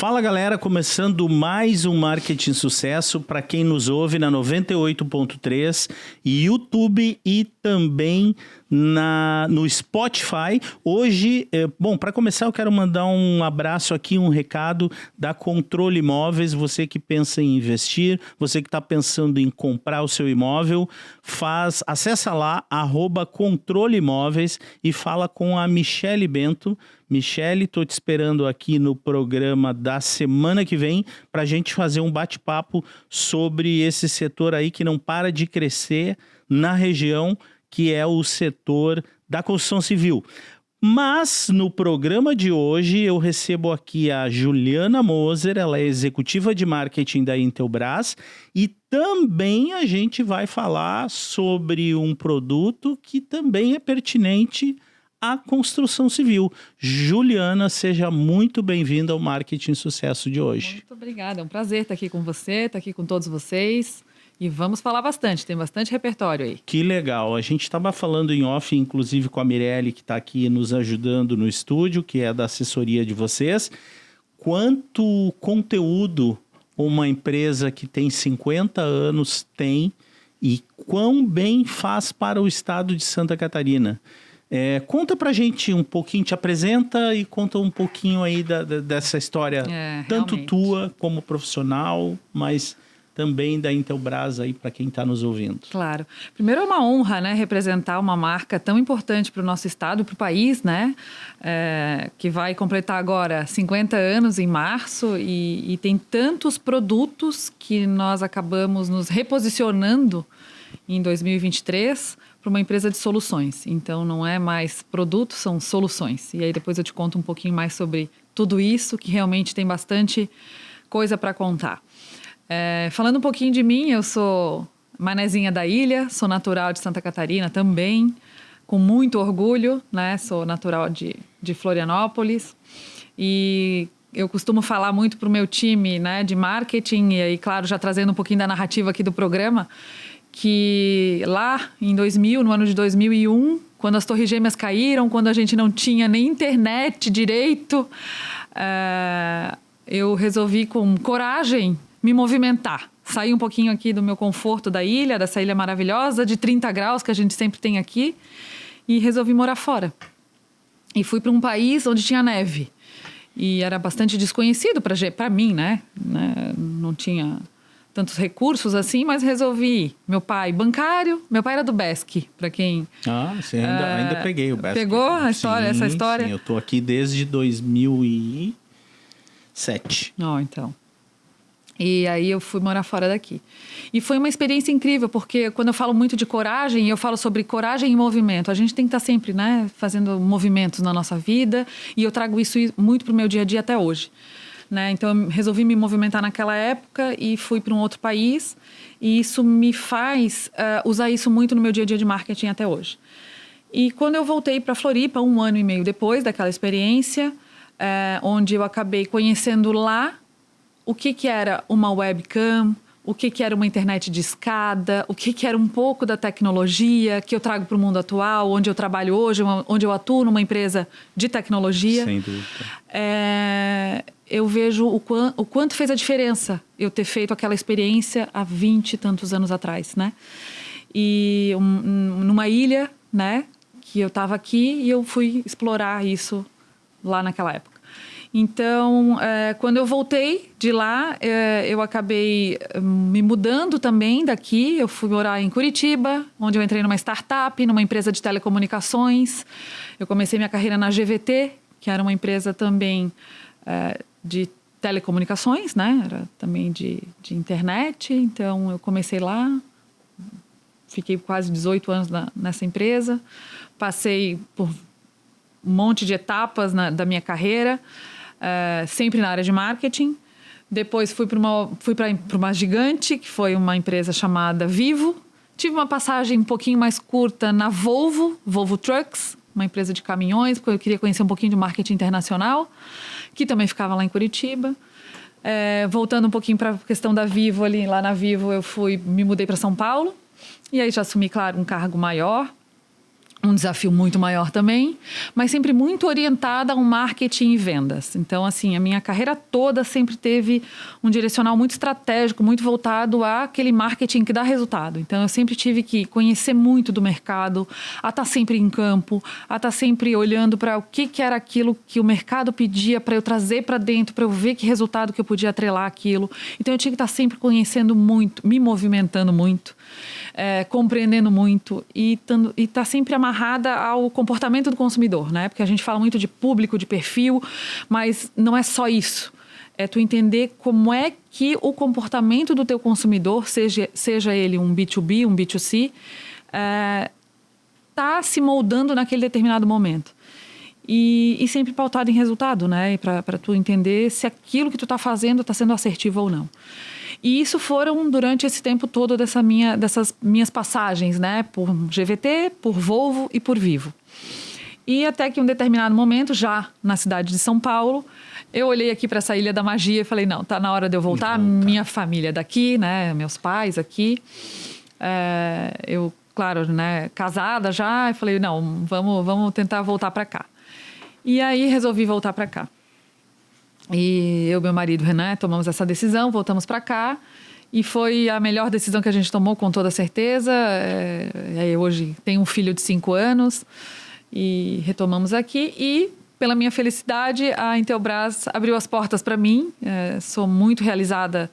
Fala galera, começando mais um Marketing Sucesso para quem nos ouve na 98.3, YouTube e também no Spotify. Hoje, para começar eu quero mandar um abraço aqui, um recado da Controle Imóveis. Você que pensa em investir, você que está pensando em comprar o seu imóvel, acessa lá, @Controle Imóveis e fala com a Michele Bento. Michele, estou te esperando aqui no programa da semana que vem para a gente fazer um bate-papo sobre esse setor aí que não para de crescer na região, que é o setor da construção civil. Mas no programa de hoje eu recebo aqui a Juliana Moser, ela é executiva de marketing da Intelbras, e também a gente vai falar sobre um produto que também é pertinente à construção civil. Juliana, seja muito bem-vinda ao Marketing Sucesso de hoje. Muito obrigada, é um prazer estar aqui com você, estar aqui com todos vocês. E vamos falar bastante, tem bastante repertório aí. Que legal, a gente estava falando em off, inclusive com a Mirelle, que está aqui nos ajudando no estúdio, que é da assessoria de vocês. Quanto conteúdo uma empresa que tem 50 anos tem e quão bem faz para o estado de Santa Catarina. Conta pra gente um pouquinho, te apresenta e conta um pouquinho aí dessa história, tanto realmente. tua como profissional, mas também da Intelbras aí para quem está nos ouvindo. Claro. Primeiro é uma honra, né, representar uma marca tão importante para o nosso estado, para o país, né, que vai completar agora 50 anos em março e tem tantos produtos que nós acabamos nos reposicionando em 2023 para uma empresa de soluções. Então, não é mais produto, são soluções. E aí depois eu te conto um pouquinho mais sobre tudo isso, que realmente tem bastante coisa para contar. Falando um pouquinho de mim, eu sou manezinha da ilha, sou natural de Santa Catarina também, com muito orgulho, né? Sou natural de Florianópolis e eu costumo falar muito para o meu time, né, de marketing, e aí, claro, já trazendo um pouquinho da narrativa aqui do programa, que lá em 2000, no ano de 2001, quando as Torres Gêmeas caíram, quando a gente não tinha nem internet direito, eu resolvi com coragem me movimentar. Sair um pouquinho aqui do meu conforto da ilha, dessa ilha maravilhosa, de 30 graus que a gente sempre tem aqui, e resolvi morar fora. E fui para um país onde tinha neve. E era bastante desconhecido para mim, né? Não tinha tantos recursos assim, mas resolvi ir. Meu pai bancário, meu pai era do BESC, para quem... Você ainda peguei o BESC. Pegou a história, essa história? Sim, eu tô aqui desde 2007. Então. E aí eu fui morar fora daqui. E foi uma experiência incrível, porque quando eu falo muito de coragem, eu falo sobre coragem e movimento. A gente tem que estar sempre, né, fazendo movimentos na nossa vida, e eu trago isso muito para o meu dia a dia até hoje. Né? Então, eu resolvi me movimentar naquela época e fui para um outro país. E isso me faz usar isso muito no meu dia a dia de marketing até hoje. E quando eu voltei para Floripa, 1 ano e meio depois daquela experiência, onde eu acabei conhecendo lá o que era uma webcam, o que era uma internet de escada, o que era um pouco da tecnologia que eu trago para o mundo atual, onde eu trabalho hoje, onde eu atuo numa empresa de tecnologia. Sem dúvida. Eu vejo o quanto fez a diferença eu ter feito aquela experiência há 20 e tantos anos atrás, né? E numa ilha, né, que eu estava aqui e eu fui explorar isso lá naquela época. Então, quando eu voltei de lá, eu acabei me mudando também daqui. Eu fui morar em Curitiba, onde eu entrei numa startup, numa empresa de telecomunicações. Eu comecei minha carreira na GVT, que era uma empresa também de telecomunicações, né? Era também de internet. Então, eu comecei lá, fiquei quase 18 anos nessa empresa. Passei por um monte de etapas da minha carreira, sempre na área de marketing. Depois fui para uma gigante, que foi uma empresa chamada Vivo. Tive uma passagem um pouquinho mais curta na Volvo Trucks, uma empresa de caminhões, porque eu queria conhecer um pouquinho de marketing internacional, que também ficava lá em Curitiba. Voltando um pouquinho para a questão da Vivo, lá na Vivo me mudei para São Paulo, e aí já assumi, claro, um cargo maior, um desafio muito maior também, mas sempre muito orientada ao marketing e vendas. Então, assim, a minha carreira toda sempre teve um direcional muito estratégico, muito voltado àquele marketing que dá resultado. Então, eu sempre tive que conhecer muito do mercado, a estar sempre em campo, a estar sempre olhando para o que era aquilo que o mercado pedia para eu trazer para dentro, para eu ver que resultado que eu podia atrelar aquilo. Então, eu tinha que estar sempre conhecendo muito, me movimentando muito, compreendendo muito e estar sempre amarrada ao comportamento do consumidor, né? Porque a gente fala muito de público, de perfil, mas não é só isso. É tu entender como é que o comportamento do teu consumidor, seja ele um B2B, um B2C, tá se moldando naquele determinado momento. E sempre pautado em resultado, né? Para tu entender se aquilo que tu tá fazendo está sendo assertivo ou não. E isso foram durante esse tempo todo dessas minhas passagens, né? Por GVT, por Volvo e por Vivo. E até que em um determinado momento, já na cidade de São Paulo, eu olhei aqui para essa Ilha da Magia e falei, não, tá na hora de eu voltar. Minha família daqui, né? Meus pais aqui. Eu, claro, né? Casada já. E falei, não, vamos tentar voltar para cá. E aí resolvi voltar para cá. E eu e meu marido, Renan, tomamos essa decisão, voltamos para cá. E foi a melhor decisão que a gente tomou, com toda certeza. Eu hoje tenho um filho de 5 anos e retomamos aqui. E, pela minha felicidade, a Intelbras abriu as portas para mim. Sou muito realizada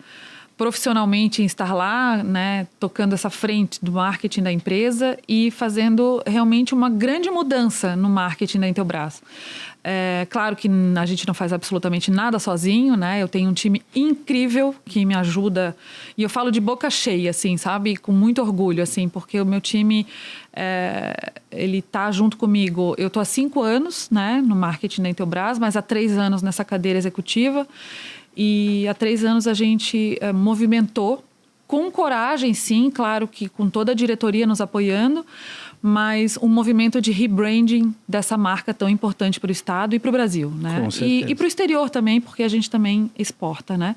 profissionalmente em estar lá, né, tocando essa frente do marketing da empresa e fazendo realmente uma grande mudança no marketing da Intelbras. Claro que a gente não faz absolutamente nada sozinho, né? Eu tenho um time incrível que me ajuda, e eu falo de boca cheia, assim, sabe? Com muito orgulho, assim, porque o meu time, ele tá junto comigo. Eu tô há 5 anos, né, no marketing da Intelbras, mas há 3 anos nessa cadeira executiva, e há 3 anos a gente movimentou com coragem, sim, claro que com toda a diretoria nos apoiando, mas um movimento de rebranding dessa marca tão importante para o Estado e para o Brasil, né? Com certeza. E para o exterior também, porque a gente também exporta, né?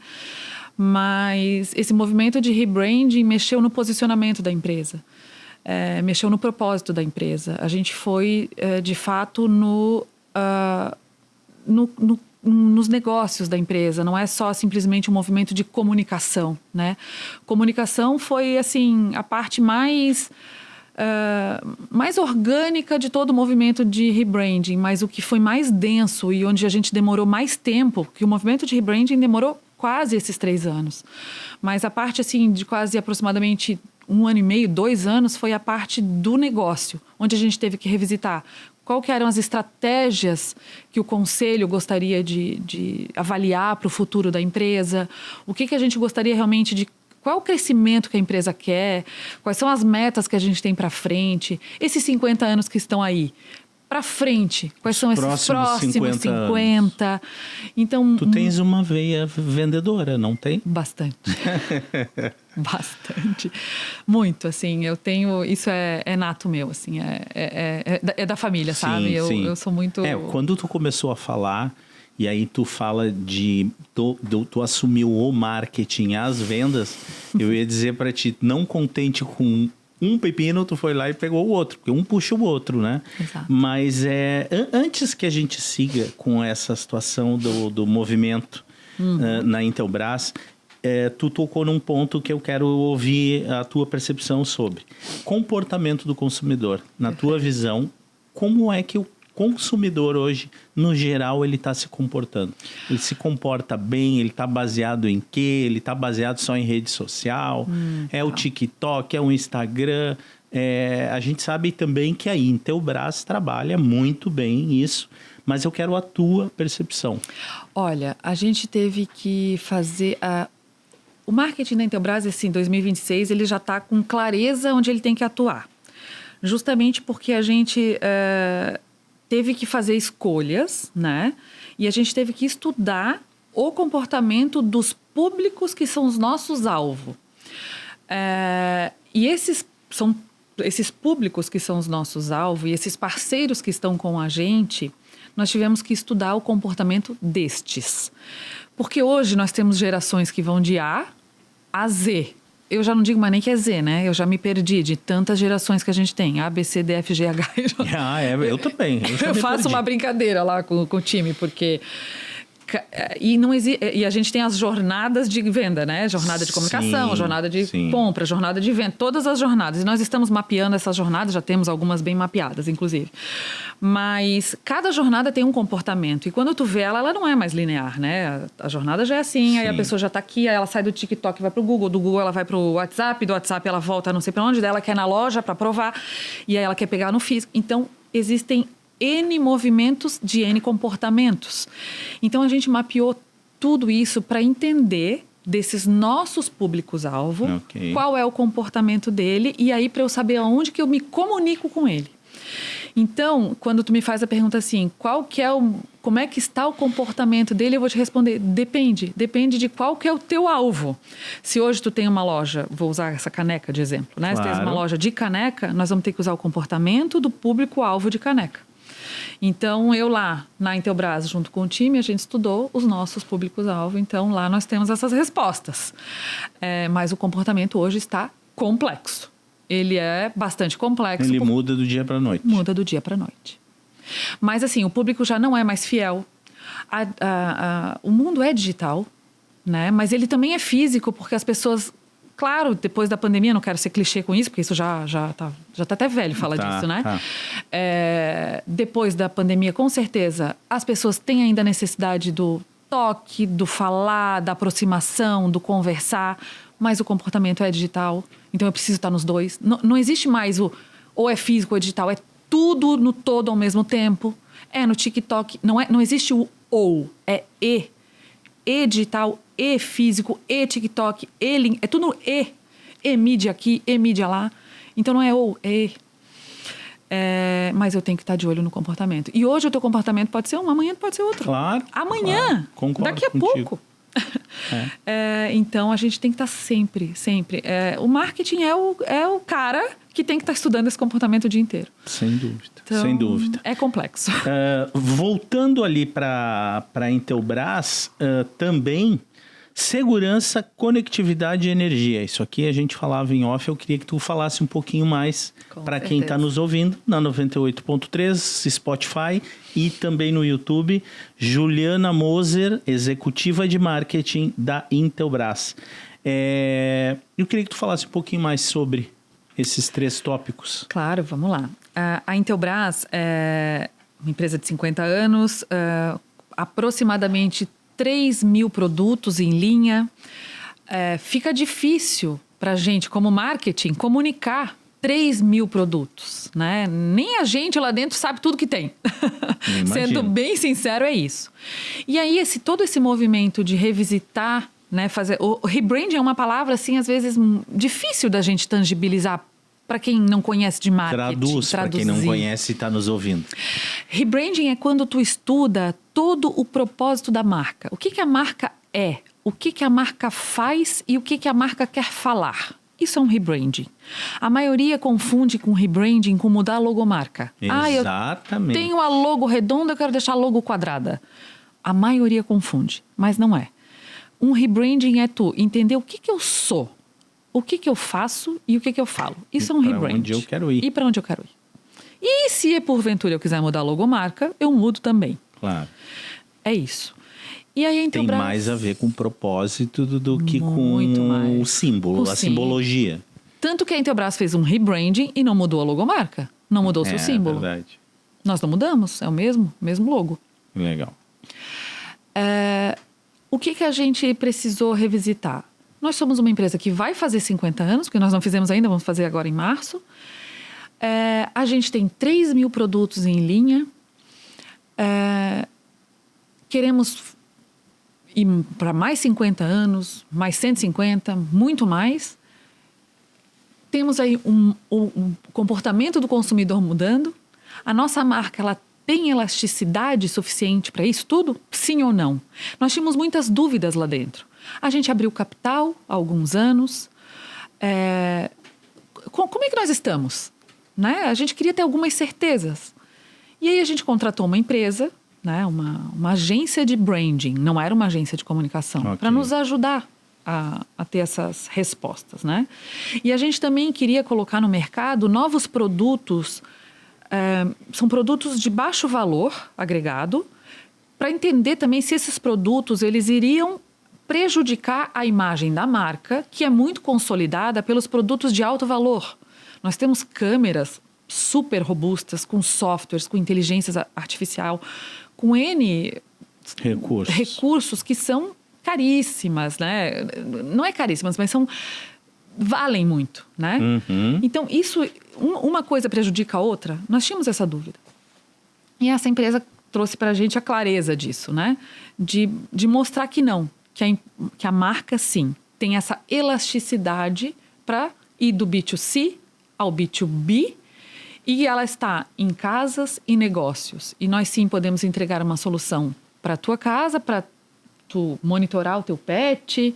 Mas esse movimento de rebranding mexeu no posicionamento da empresa, mexeu no propósito da empresa. A gente foi, de fato, nos negócios da empresa, não é só simplesmente um movimento de comunicação, né? Comunicação foi, assim, a parte mais orgânica de todo o movimento de rebranding, mas o que foi mais denso e onde a gente demorou mais tempo, que o movimento de rebranding demorou quase esses 3 anos, mas a parte, assim, de quase aproximadamente 1 ano e meio, 2 anos, foi a parte do negócio, onde a gente teve que revisitar qual que eram as estratégias que o conselho gostaria de avaliar para o futuro da empresa, o que a gente gostaria realmente de... Qual é o crescimento que a empresa quer? Quais são as metas que a gente tem para frente? Esses 50 anos que estão aí, para frente, quais são esses próximos 50? Então, tu tens uma veia vendedora, não tem? Bastante. Bastante. Muito, assim, eu tenho... Isso é nato meu, assim, é da família, sim, sabe? Eu sou muito... Quando tu começou a falar... E aí tu fala de... Tu assumiu o marketing, as vendas. Eu ia dizer para ti, não contente com um pepino, tu foi lá e pegou o outro. Porque um puxa o outro, né? Exato. Mas antes que a gente siga com essa situação do movimento na Intelbras, tu tocou num ponto que eu quero ouvir a tua percepção sobre. Comportamento do consumidor. Na tua visão, como é que o consumidor hoje, no geral, ele está se comportando? Ele se comporta bem? Ele está baseado em quê? Ele está baseado só em rede social? O TikTok? É o Instagram? A gente sabe também que a Intelbras trabalha muito bem isso, mas eu quero a tua percepção. Olha, a gente teve que fazer... O marketing da Intelbras, assim, em 2026, ele já está com clareza onde ele tem que atuar. Justamente porque a gente... teve que fazer escolhas, né? E a gente teve que estudar o comportamento dos públicos que são os nossos alvos. E esses públicos que são os nossos alvos e esses parceiros que estão com a gente, nós tivemos que estudar o comportamento destes. Porque hoje nós temos gerações que vão de A a Z, eu já não digo mais nem que é Z, né? Eu já me perdi de tantas gerações que a gente tem. A, B, C, D, F, G, H. Eu também. Eu faço uma brincadeira lá com o time, porque... E a gente tem as jornadas de venda, né? Jornada de comunicação, jornada de compra, jornada de venda, todas as jornadas. E nós estamos mapeando essas jornadas, já temos algumas bem mapeadas, inclusive. Mas cada jornada tem um comportamento. E quando tu vê ela não é mais linear, né? A jornada já é assim, aí a pessoa já está aqui, aí ela sai do TikTok e vai para o Google, do Google ela vai para o WhatsApp, do WhatsApp ela volta não sei para onde, daí ela quer ir na loja para provar, e aí ela quer pegar no físico. Então, existem N movimentos de N comportamentos. Então, a gente mapeou tudo isso para entender desses nossos públicos-alvo, qual é o comportamento dele, e aí para eu saber aonde que eu me comunico com ele. Então, quando tu me faz a pergunta assim, como é que está o comportamento dele, eu vou te responder, depende de qual que é o teu alvo. Se hoje tu tem uma loja, vou usar essa caneca de exemplo, né? Claro. Se tens uma loja de caneca, nós vamos ter que usar o comportamento do público-alvo de caneca. Então, eu lá na Intelbras, junto com o time, a gente estudou os nossos públicos-alvo. Então, lá nós temos essas respostas. Mas o comportamento hoje está complexo. Ele é bastante complexo. Ele muda do dia para a noite. Muda do dia para a noite. Mas, assim, o público já não é mais fiel. O mundo é digital, né? Mas ele também é físico, porque as pessoas... Claro, depois da pandemia, não quero ser clichê com isso, porque isso já tá até velho falar disso, né? Tá. Depois da pandemia, com certeza, as pessoas têm ainda a necessidade do toque, do falar, da aproximação, do conversar, mas o comportamento é digital, então eu preciso estar nos dois. Não existe mais ou é físico ou é digital, é tudo no todo ao mesmo tempo. No TikTok, não existe o ou, é e. E digital, e físico, e TikTok, e link, é tudo e mídia aqui, e mídia lá. Então não é ou, mas eu tenho que estar de olho no comportamento. E hoje o teu comportamento pode ser um, amanhã pode ser outro. Claro. Amanhã, claro. Daqui a pouco. Então a gente tem que estar sempre. O marketing é o cara que tem que estar estudando esse comportamento o dia inteiro. Sem dúvida, então, sem dúvida. É complexo. Voltando ali para a Intelbras, também segurança, conectividade e energia. Isso aqui a gente falava em off, eu queria que tu falasse um pouquinho mais para quem está nos ouvindo na 98.3, Spotify e também no YouTube. Juliana Moser, executiva de marketing da Intelbras. Eu queria que tu falasse um pouquinho mais sobre esses 3 tópicos. Claro, vamos lá. A Intelbras é uma empresa de 50 anos, aproximadamente 3.000 produtos em linha. Fica difícil para a gente, como marketing, comunicar 3.000 produtos, né? Nem a gente lá dentro sabe tudo que tem. Sendo bem sincero, é isso. E aí, todo esse movimento de revisitar, né, o rebranding é uma palavra, assim, às vezes difícil da gente tangibilizar para quem não conhece de marketing. Traduz para quem não conhece e está nos ouvindo. Rebranding é quando tu estuda todo o propósito da marca. O que a marca é, o que a marca faz e o que a marca quer falar. Isso é um rebranding. A maioria confunde com rebranding com mudar a logomarca. Exatamente. Eu tenho a logo redonda, eu quero deixar a logo quadrada. A maioria confunde, mas não é. Um rebranding é tu entender o que eu sou, o que eu faço e o que eu falo. Isso é um rebranding. Para onde eu quero ir. E para onde eu quero ir. E se porventura eu quiser mudar a logomarca, eu mudo também. Claro. É isso. E aí a Intelbras... Tem mais a ver com o propósito do que com o símbolo, a simbologia. Tanto que a Intelbras fez um rebranding e não mudou a logomarca. Não mudou o seu símbolo. É verdade. Nós não mudamos, é o mesmo logo. Legal. O que a gente precisou revisitar? Nós somos uma empresa que vai fazer 50 anos, porque nós não fizemos ainda, vamos fazer agora em março. A gente tem 3.000 produtos em linha. Queremos ir para mais 50 anos, mais 150, muito mais. Temos aí um comportamento do consumidor mudando. A nossa marca, ela tem elasticidade suficiente para isso tudo? Sim ou não? Nós tínhamos muitas dúvidas lá dentro. A gente abriu capital há alguns anos. Como é que nós estamos? Né? A gente queria ter algumas certezas. E aí a gente contratou uma empresa, né? uma agência de branding, não era uma agência de comunicação, para nos ajudar a ter essas respostas, né? E a gente também queria colocar no mercado novos produtos, são produtos de baixo valor agregado, para entender também se esses produtos eles iriam prejudicar a imagem da marca, que é muito consolidada pelos produtos de alto valor. Nós temos câmeras super robustas, com softwares, com inteligência artificial, com N recursos que são caríssimas, né? Não é caríssimas, mas valem muito, né? Uhum. Então, uma coisa prejudica a outra? Nós tínhamos essa dúvida. E essa empresa trouxe para a gente a clareza disso, né? De mostrar que não, que a marca, sim, tem essa elasticidade para ir do B2C ao B2B, e ela está em casas e negócios. E nós, sim, podemos entregar uma solução para a tua casa, para tu monitorar o teu pet,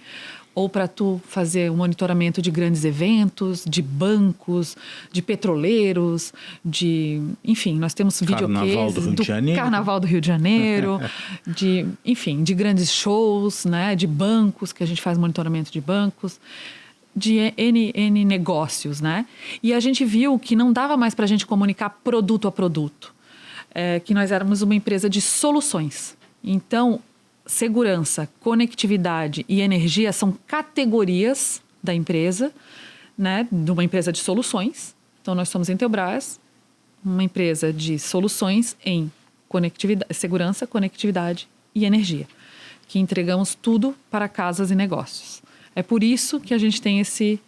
ou para tu fazer o monitoramento de grandes eventos, de bancos, de petroleiros, enfim, nós temos videocases do Carnaval do Rio de Janeiro, de grandes shows, né, de bancos, que a gente faz monitoramento de bancos, de N negócios, né? E a gente viu que não dava mais para a gente comunicar produto a produto, que nós éramos uma empresa de soluções. Então, segurança, conectividade e energia são categorias da empresa, né? De uma empresa de soluções. Então, nós somos Intelbras, uma empresa de soluções em segurança, conectividade e energia, que entregamos tudo para casas e negócios. É por isso que a gente tem esse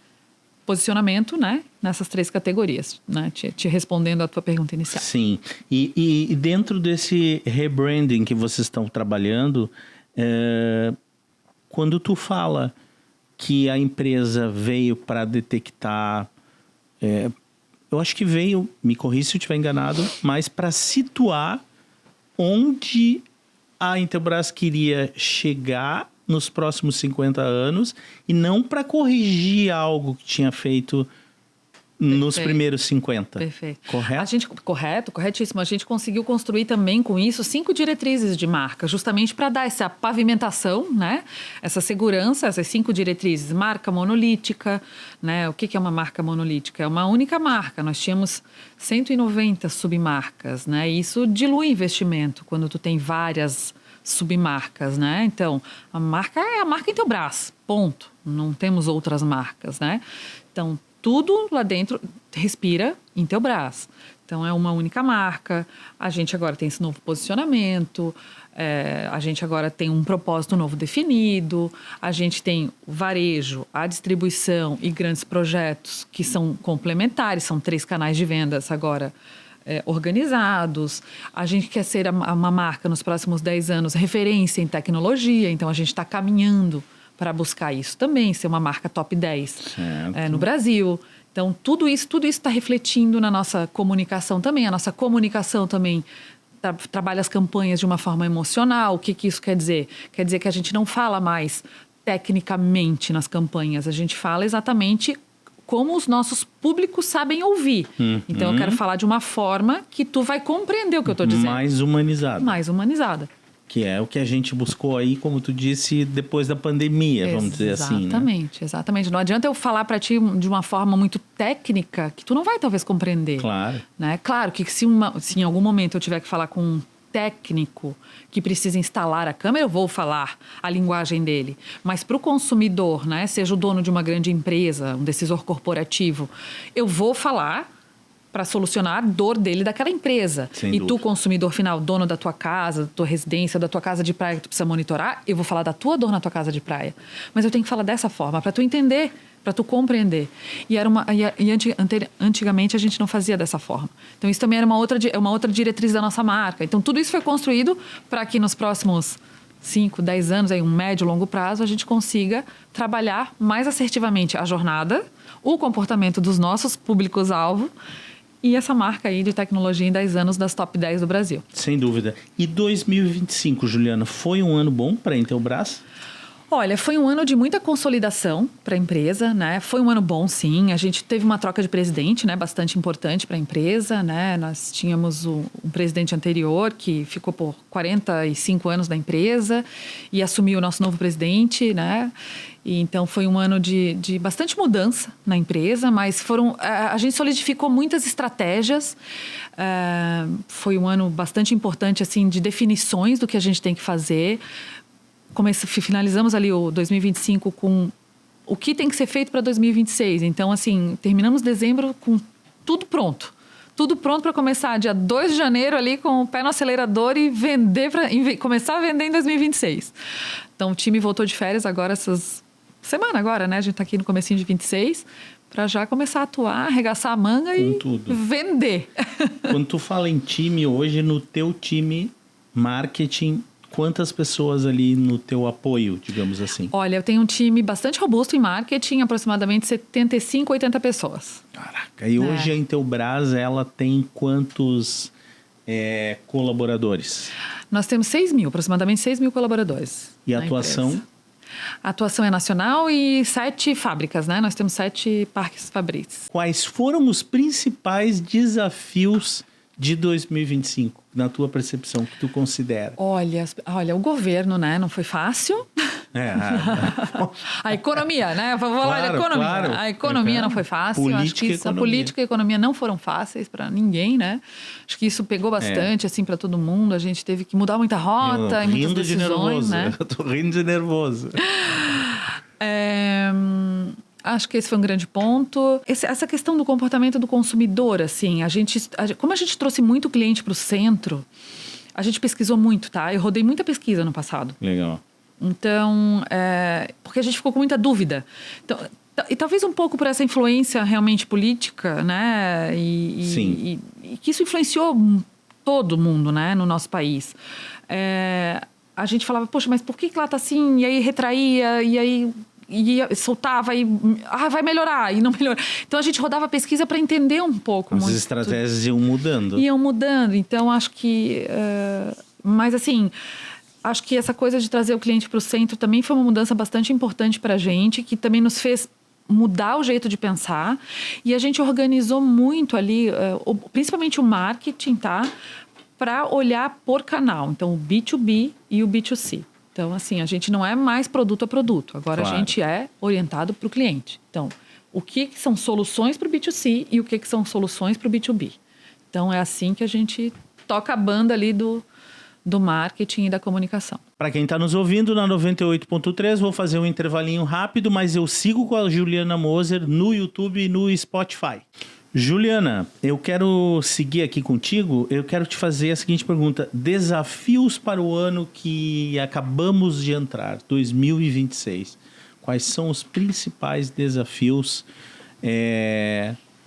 posicionamento, né, nessas 3 categorias, né, te respondendo a tua pergunta inicial. Sim, e dentro desse rebranding que vocês estão trabalhando, quando tu fala que a empresa veio para detectar, eu acho que veio, me corrija se eu estiver enganado, mas para situar onde a Intelbras queria chegar nos próximos 50 anos e não para corrigir algo que tinha feito nos primeiros 50. Perfeito. Correto? Corretíssimo. A gente conseguiu construir também com isso 5 diretrizes de marca, justamente para dar essa pavimentação, né? Essa segurança, essas 5 diretrizes. Marca monolítica, né? O que é uma marca monolítica? É uma única marca. Nós tínhamos 190 submarcas, né? E isso dilui investimento quando tu tem várias submarcas, né? Então, a marca é a marca Intelbras, ponto. Não temos outras marcas, né? Então, tudo lá dentro respira Intelbras. Então, é uma única marca. A gente agora tem esse novo posicionamento, a gente agora tem um propósito novo definido, a gente tem o varejo, a distribuição e grandes projetos que são complementares, são 3 canais de vendas agora organizados. A gente quer ser uma marca nos próximos 10 anos referência em tecnologia, então a gente está caminhando para buscar isso também, ser uma marca top 10 no Brasil. Então, tudo isso está refletindo na nossa comunicação também. A nossa comunicação também trabalha as campanhas de uma forma emocional. O que isso quer dizer? Quer dizer que a gente não fala mais tecnicamente nas campanhas, a gente fala exatamente como os nossos públicos sabem ouvir. Então, eu quero falar de uma forma que tu vai compreender o que eu estou dizendo. Mais humanizada. Mais humanizada. Que é o que a gente buscou aí, como tu disse, depois da pandemia, vamos dizer assim. Exatamente. Não adianta eu falar para ti de uma forma muito técnica que tu não vai talvez compreender. Claro. Né? Claro que se em algum momento eu tiver que falar com um técnico que precisa instalar a câmera, eu vou falar a linguagem dele. Mas para o consumidor, né, seja o dono de uma grande empresa, um decisor corporativo, eu vou falar para solucionar a dor dele daquela empresa. Sem dúvida. Tu, consumidor final, dono da tua casa, da tua residência, da tua casa de praia que tu precisa monitorar, eu vou falar da tua dor na tua casa de praia. Mas eu tenho que falar dessa forma, para tu entender, para tu compreender. E antigamente a gente não fazia dessa forma. Então isso também era uma outra diretriz da nossa marca. Então tudo isso foi construído para que nos próximos 5, 10 anos, aí um médio e longo prazo, a gente consiga trabalhar mais assertivamente a jornada, o comportamento dos nossos públicos-alvo e essa marca aí de tecnologia em 10 anos das top 10 do Brasil. Sem dúvida. E 2025, Juliana, foi um ano bom para a Intelbras? Olha, foi um ano de muita consolidação para a empresa, né? Foi um ano bom, sim. A gente teve uma troca de presidente, né? Bastante importante para a empresa, né? Nós tínhamos um presidente anterior que ficou por 45 anos na empresa e assumiu o nosso novo presidente, né? E então foi um ano de bastante mudança na empresa, mas a gente solidificou muitas estratégias. Foi um ano bastante importante, assim, de definições do que a gente tem que fazer. Finalizamos ali o 2025 com o que tem que ser feito para 2026. Então, assim, terminamos dezembro com tudo pronto. Tudo pronto para começar dia 2 de janeiro ali com o pé no acelerador e começar a vender em 2026. Então, o time voltou de férias agora, semana agora, né? A gente está aqui no comecinho de 26, para já começar a atuar, arregaçar a manga e vender. Quando tu fala em time hoje, no teu time marketing, quantas pessoas ali no teu apoio, digamos assim? Olha, eu tenho um time bastante robusto em marketing, aproximadamente 75, 80 pessoas. Caraca, e hoje a Intelbras, ela tem quantos colaboradores? Nós temos aproximadamente 6 mil colaboradores. E a atuação? Empresa. A atuação é nacional e 7 fábricas, né? Nós temos 7 parques fabris. Quais foram os principais desafios de 2025, na tua percepção, que tu considera? Olha, o governo, né? Não foi fácil. A economia, né? Vou falar da economia. Claro. A economia não foi fácil. Acho que a política e a economia não foram fáceis para ninguém, né? Acho que isso pegou bastante, assim, para todo mundo. A gente teve que mudar muita rota e muitas decisões, de nervoso, né? Eu tô rindo de nervoso. Acho que esse foi um grande ponto. Essa questão do comportamento do consumidor, assim, como a gente trouxe muito cliente para o centro, a gente pesquisou muito, tá? Eu rodei muita pesquisa no passado. Legal. Então, porque a gente ficou com muita dúvida. Então, e talvez um pouco por essa influência realmente política, né? Sim. E que isso influenciou todo mundo, né? No nosso país. A gente falava, poxa, mas por que lá tá assim? E aí retraía, e aí soltava e vai melhorar, e não melhora. Então a gente rodava a pesquisa para entender um pouco. As estratégias iam mudando. Então acho que mas assim, acho que essa coisa de trazer o cliente para o centro também foi uma mudança bastante importante para a gente, que também nos fez mudar o jeito de pensar, e a gente organizou muito ali, principalmente o marketing, tá? Para olhar por canal, então o B2B e o B2C. Então, assim, a gente não é mais produto a produto. Agora, claro, a gente é orientado para o cliente. Então, o que são soluções para o B2C e o que são soluções para o B2B. Então, é assim que a gente toca a banda ali do marketing e da comunicação. Para quem está nos ouvindo na 98.3, vou fazer um intervalinho rápido, mas eu sigo com a Juliana Moser no YouTube e no Spotify. Juliana, eu quero seguir aqui contigo. Eu quero te fazer a seguinte pergunta: desafios para o ano que acabamos de entrar, 2026. Quais são os principais desafios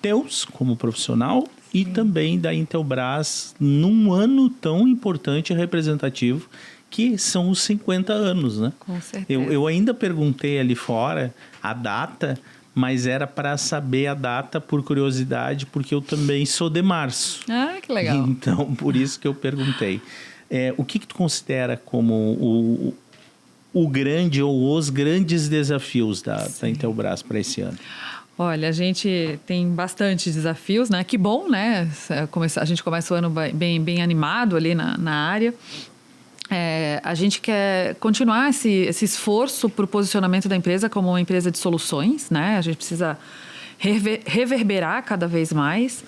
teus como profissional e também da Intelbras num ano tão importante e representativo que são os 50 anos, né? Com certeza. Eu ainda perguntei ali fora a data, mas era para saber a data por curiosidade, porque eu também sou de março. Ah, que legal. Então, por isso que eu perguntei. O que tu considera como o grande ou os grandes desafios da Intelbras para esse ano? Olha, a gente tem bastante desafios, né? Que bom, né? A gente começa o ano bem animado ali na área. A gente quer continuar esse esforço para o posicionamento da empresa como uma empresa de soluções, né? A gente precisa reverberar cada vez mais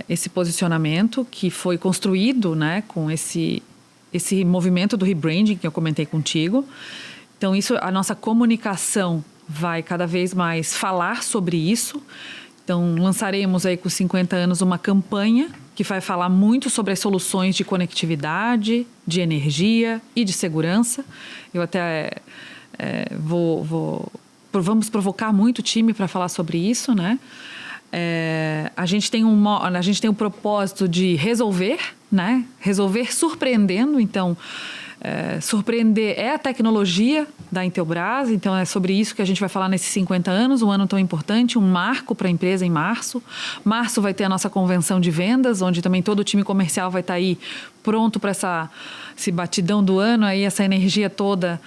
esse posicionamento que foi construído, né, com esse movimento do rebranding que eu comentei contigo. Então, a nossa comunicação vai cada vez mais falar sobre isso. Então, lançaremos aí com 50 anos uma campanha que vai falar muito sobre as soluções de conectividade, de energia e de segurança. Eu até vamos provocar muito o time para falar sobre isso, né? A gente tem um propósito de resolver, né? Resolver surpreendendo. Então, surpreender é a tecnologia da Intelbras, então é sobre isso que a gente vai falar nesses 50 anos, um ano tão importante, um marco para a empresa em março. Março vai ter a nossa convenção de vendas, onde também todo o time comercial vai estar aí pronto para esse batidão do ano, aí essa energia toda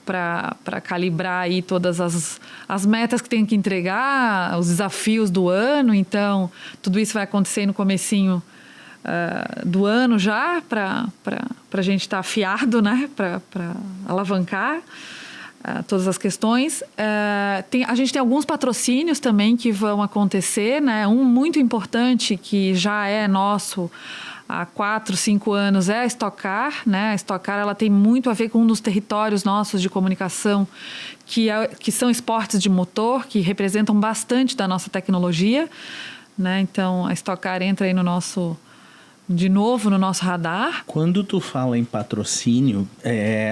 para calibrar aí todas as metas que tem que entregar, os desafios do ano. Então, tudo isso vai acontecer no comecinho do ano já, para a gente estar afiado, né? Para alavancar todas as questões. A gente tem alguns patrocínios também que vão acontecer, né? Um muito importante que já é nosso há 4, 5 anos é a Stock Car, né? A Stock Car, ela tem muito a ver com um dos territórios nossos de comunicação, que são esportes de motor, que representam bastante da nossa tecnologia, né? Então, a Stock Car entra aí de novo no nosso radar. Quando tu fala em patrocínio,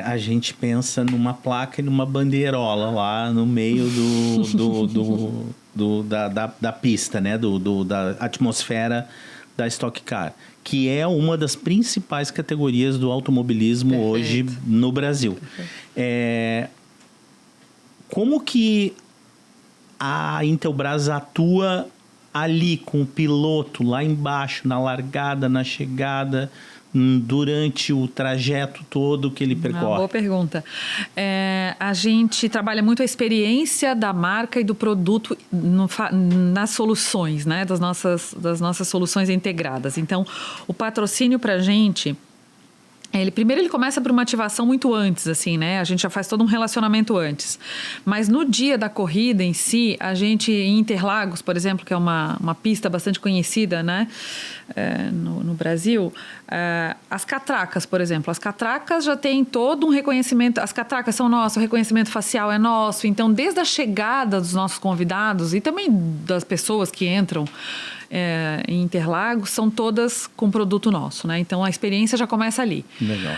a gente pensa numa placa e numa bandeirola lá no meio da pista, né? Da atmosfera da Stock Car, que é uma das principais categorias do automobilismo. Perfeito. Hoje no Brasil. Como que a Intelbras atua ali com o piloto lá embaixo, na largada, na chegada, durante o trajeto todo que ele percorre? Uma boa pergunta. A gente trabalha muito a experiência da marca e do produto nas soluções, né? Das nossas soluções integradas. Então, o patrocínio para a gente... Primeiro ele começa por uma ativação muito antes, assim, né? A gente já faz todo um relacionamento antes. Mas no dia da corrida em si, a gente, em Interlagos, por exemplo, que é uma pista bastante conhecida, né? No Brasil, as catracas, por exemplo. As catracas já tem todo um reconhecimento. As catracas são nossas, o reconhecimento facial é nosso. Então, desde a chegada dos nossos convidados e também das pessoas que entram em Interlagos, são todas com produto nosso, né? Então, a experiência já começa ali. Legal.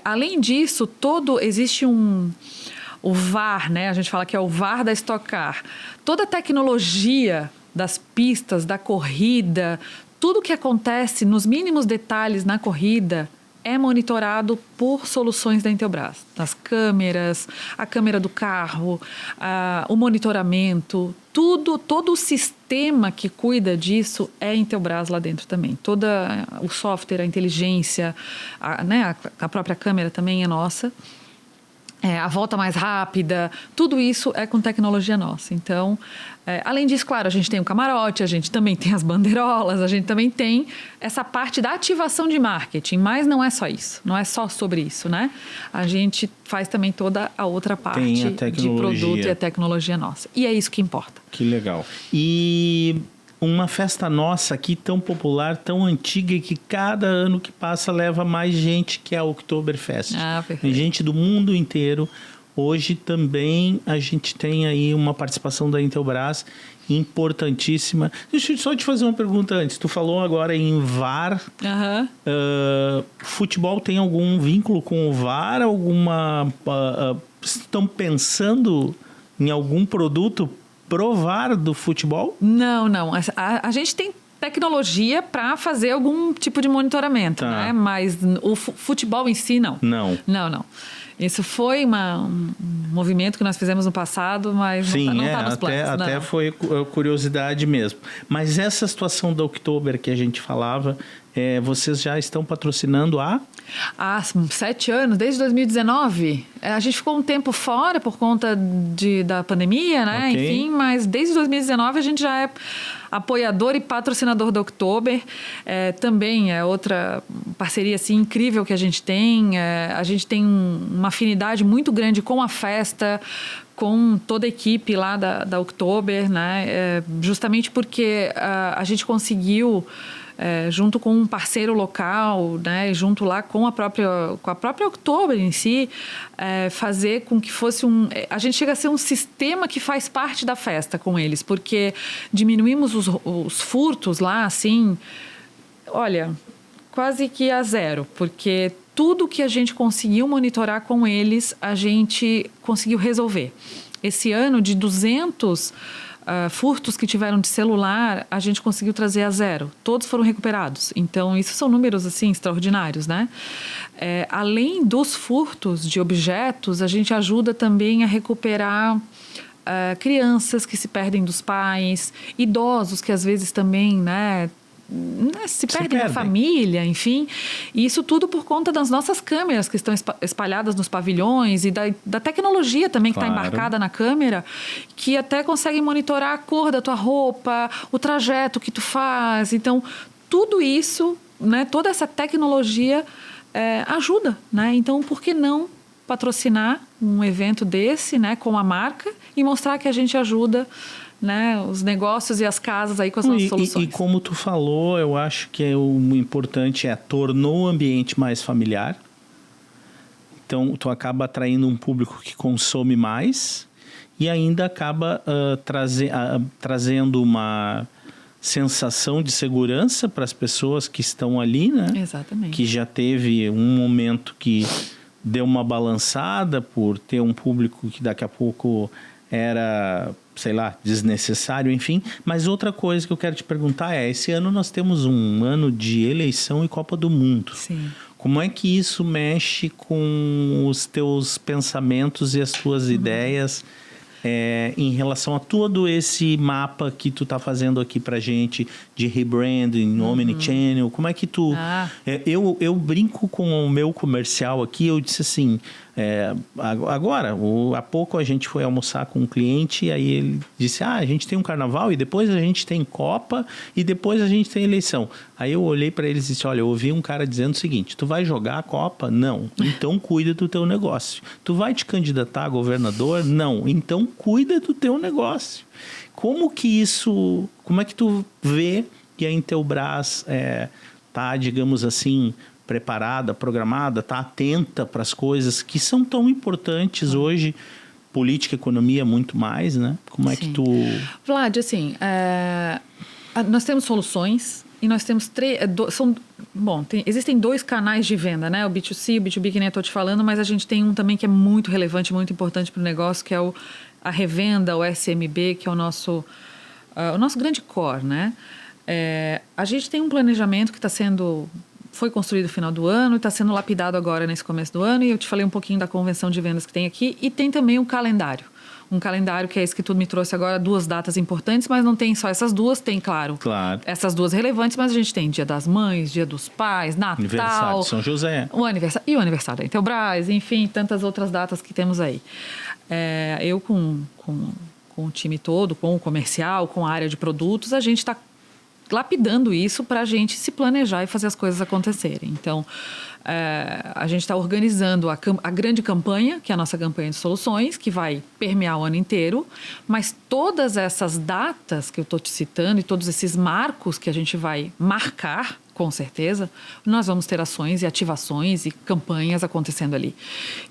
Além disso, existe o VAR, né? A gente fala que é o VAR da Stock Car. Toda a tecnologia das pistas, da corrida, tudo que acontece nos mínimos detalhes na corrida é monitorado por soluções da Intelbras. As câmeras, a câmera do carro, o monitoramento, todo o sistema que cuida disso é Intelbras lá dentro também. Todo o software, a inteligência, a própria câmera também é nossa. A volta mais rápida, tudo isso é com tecnologia nossa. Então, além disso, claro, a gente tem o camarote, a gente também tem as bandeirolas, a gente também tem essa parte da ativação de marketing, mas não é só isso, não é só sobre isso, né? A gente faz também toda a outra parte de produto e a tecnologia nossa. E é isso que importa. Que legal. E uma festa nossa aqui tão popular, tão antiga, e que cada ano que passa leva mais gente, que é a Oktoberfest. Tem gente do mundo inteiro. Hoje também a gente tem aí uma participação da Intelbras importantíssima. Deixa eu só te fazer uma pergunta antes. Tu falou agora em VAR. Futebol tem algum vínculo com o VAR? Estão pensando em algum produto provar do futebol? Não. A gente tem tecnologia para fazer algum tipo de monitoramento, né? Mas o futebol em si, não. Não. Isso foi um movimento que nós fizemos no passado, mas não está nos planos. Até foi curiosidade mesmo. Mas essa situação da Oktober que a gente falava, vocês já estão patrocinando há 7 anos, desde 2019. A gente ficou um tempo fora por conta da pandemia, né? Okay. Enfim, mas desde 2019 a gente já é apoiador e patrocinador da Oktober. Também é outra parceria assim, incrível que a gente tem. A gente tem uma afinidade muito grande com a festa, com toda a equipe lá da Oktober, né? Justamente porque a gente conseguiu, junto com um parceiro local, né, junto lá com a própria Oktober em si, fazer com que fosse a gente chega a ser um sistema que faz parte da festa com eles, porque diminuímos os furtos lá, assim, olha, quase que a zero, porque tudo que a gente conseguiu monitorar com eles, a gente conseguiu resolver. Esse ano, de 200 furtos que tiveram de celular, a gente conseguiu trazer a zero. Todos foram recuperados. Então, isso são números, assim, extraordinários, né? Além dos furtos de objetos, a gente ajuda também a recuperar crianças que se perdem dos pais, idosos que às vezes também, né, né, se perdem na família, enfim. E isso tudo por conta das nossas câmeras que estão espalhadas nos pavilhões e da tecnologia também que está embarcada na câmera, que até consegue monitorar a cor da tua roupa, o trajeto que tu faz. Então, tudo isso, né, toda essa tecnologia ajuda, né? Então, por que não patrocinar um evento desse, né, com a marca e mostrar que a gente ajuda, né, os negócios e as casas aí com as nossas soluções. E como tu falou, eu acho que o importante tornou o ambiente mais familiar. Então, tu acaba atraindo um público que consome mais e ainda acaba trazendo uma sensação de segurança para as pessoas que estão ali, né? Exatamente. Que já teve um momento que deu uma balançada por ter um público que daqui a pouco era, sei lá, desnecessário, enfim. Mas outra coisa que eu quero te perguntar esse ano nós temos um ano de eleição e Copa do Mundo. Sim. Como é que isso mexe com os teus pensamentos e as tuas ideias em relação a todo esse mapa que tu tá fazendo aqui pra gente de rebranding, omnichannel? Como é que tu... Eu brinco com o meu comercial aqui, eu disse assim, agora, há pouco a gente foi almoçar com um cliente e aí ele disse, a gente tem um carnaval e depois a gente tem Copa e depois a gente tem eleição. Aí eu olhei para eles e disse, olha, eu ouvi um cara dizendo o seguinte, tu vai jogar a Copa? Não. Então cuida do teu negócio. Tu vai te candidatar a governador? Não. Então cuida do teu negócio. Como é que tu vê que a Intelbras tá, digamos assim, preparada, programada, tá atenta para as coisas que são tão importantes hoje, política, economia, muito mais, né? Como é que tu... Vlad, assim, nós temos soluções e nós temos existem 2 canais de venda, né? O B2C e o B2B, que nem eu estou te falando, mas a gente tem um também que é muito relevante, muito importante para o negócio, que é a revenda, o SMB, que é o nosso grande core, né? A gente tem um planejamento que foi construído no final do ano e está sendo lapidado agora nesse começo do ano, e eu te falei um pouquinho da convenção de vendas que tem aqui, e tem também um calendário que é esse que tu me trouxe agora, 2 datas importantes, mas não tem só essas 2, tem, claro, essas 2 relevantes, mas a gente tem Dia das Mães, Dia dos Pais, Natal... Aniversário de São José. O aniversário da Intelbras, enfim, tantas outras datas que temos aí. Eu com o time todo, com o comercial, com a área de produtos, a gente está lapidando isso para a gente se planejar e fazer as coisas acontecerem. Então, a gente está organizando a grande campanha, que é a nossa campanha de soluções, que vai permear o ano inteiro, mas todas essas datas que eu estou te citando e todos esses marcos que a gente vai marcar, com certeza, nós vamos ter ações e ativações e campanhas acontecendo ali.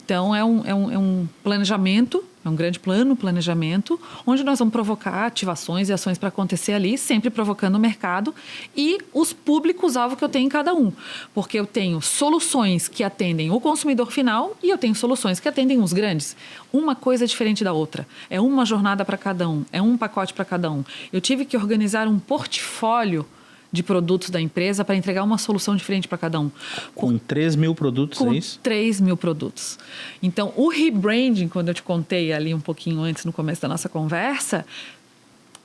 Então, é um planejamento, é um grande planejamento, onde nós vamos provocar ativações e ações para acontecer ali, sempre provocando o mercado e os públicos-alvo que eu tenho em cada um. Porque eu tenho soluções que atendem o consumidor final e eu tenho soluções que atendem os grandes. Uma coisa é diferente da outra. É uma jornada para cada um, é um pacote para cada um. Eu tive que organizar um portfólio de produtos da empresa para entregar uma solução diferente para cada um. Com 3 mil produtos, é isso? Com 3 mil produtos. Então, o rebranding, quando eu te contei ali um pouquinho antes, no começo da nossa conversa,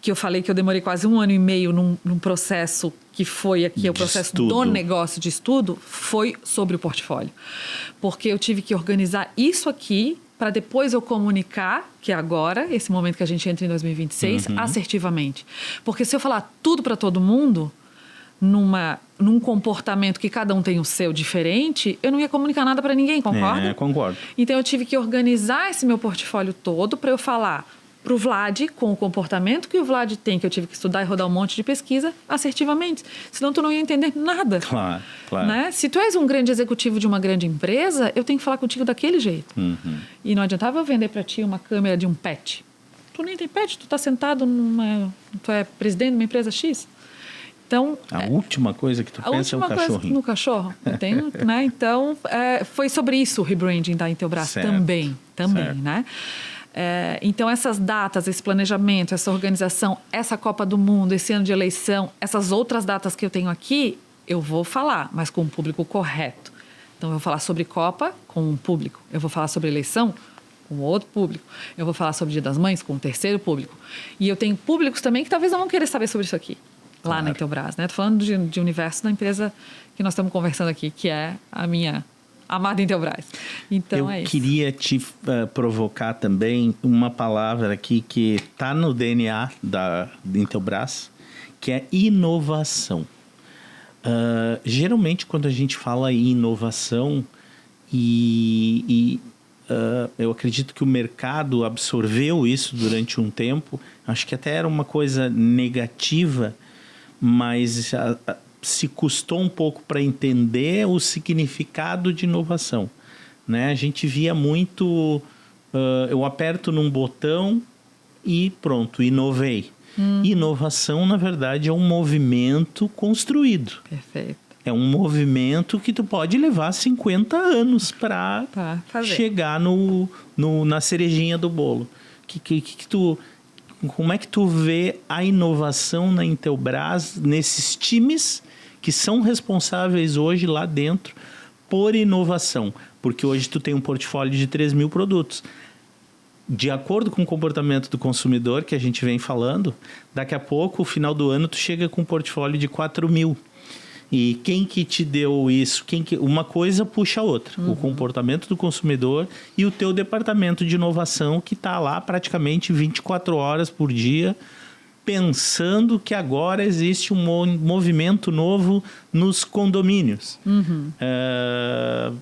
que eu falei que eu demorei quase 1 ano e meio num processo que foi aqui, o processo do negócio de estudo, foi sobre o portfólio. Porque eu tive que organizar isso aqui para depois eu comunicar, que é agora, esse momento que a gente entra em 2026, assertivamente. Porque se eu falar tudo para todo mundo... num comportamento que cada um tem o seu diferente, eu não ia comunicar nada para ninguém, concorda? Concordo. Então, eu tive que organizar esse meu portfólio todo para eu falar para o Vlad, com o comportamento que o Vlad tem, que eu tive que estudar e rodar um monte de pesquisa, assertivamente. Senão, tu não ia entender nada. Claro. Né? Se tu és um grande executivo de uma grande empresa, eu tenho que falar contigo daquele jeito. E não adiantava eu vender para ti uma câmera de um pet. Tu nem tem pet, tu tá sentado tu é presidente de uma empresa X. Então, a última coisa que tu pensa é o cachorrinho. No cachorro. Né? Então, foi sobre isso o rebranding da Intelbras também, né? Então, essas datas, esse planejamento, essa organização, essa Copa do Mundo, esse ano de eleição, essas outras datas que eu tenho aqui, eu vou falar, mas com o público correto. Então, eu vou falar sobre Copa com um público. Eu vou falar sobre eleição com outro público. Eu vou falar sobre Dia das Mães com um terceiro público. E eu tenho públicos também que talvez não vão querer saber sobre isso aqui. lá na Intelbras, né? Tô falando de universo da empresa que nós estamos conversando aqui, que é a minha amada Intelbras. Então, é Eu isso. queria te provocar também uma palavra aqui que está no DNA da Intelbras, que é inovação. Geralmente, quando a gente fala em inovação, eu acredito que o mercado absorveu isso durante um tempo, acho que até era uma coisa negativa, mas se custou um pouco para entender o significado de inovação, né? A gente via muito, eu aperto num botão e pronto, inovei. Inovação, na verdade, é um movimento construído. Perfeito. É um movimento que tu pode levar 50 anos para chegar na cerejinha do bolo. Como é que tu vê a inovação na Intelbras, nesses times que são responsáveis hoje lá dentro por inovação? Porque hoje tu tem um portfólio de 3 mil produtos. De acordo com o comportamento do consumidor que a gente vem falando, daqui a pouco, no final do ano, tu chega com um portfólio de 4 mil. E quem que te deu isso? Uma coisa puxa a outra. O comportamento do consumidor e o teu departamento de inovação que está lá praticamente 24 horas por dia, pensando que agora existe um movimento novo nos condomínios.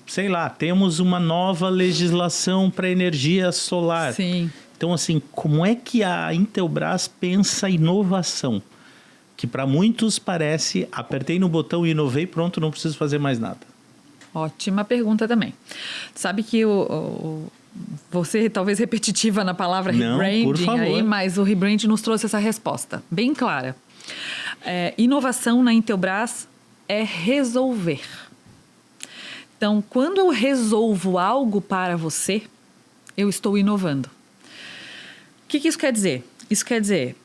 Sei lá, temos uma nova legislação para energia solar. Sim. Então, assim, como é que a Intelbras pensa inovação? Que para muitos parece, apertei no botão e inovei, pronto, não preciso fazer mais nada. Ótima pergunta também. Sabe que você talvez repetitiva na palavra rebranding, por favor. aí, mas o rebranding nos trouxe essa resposta bem clara. Inovação na Intelbras é resolver. Então, quando eu resolvo algo para você, eu estou inovando. O que isso quer dizer? Isso quer dizer,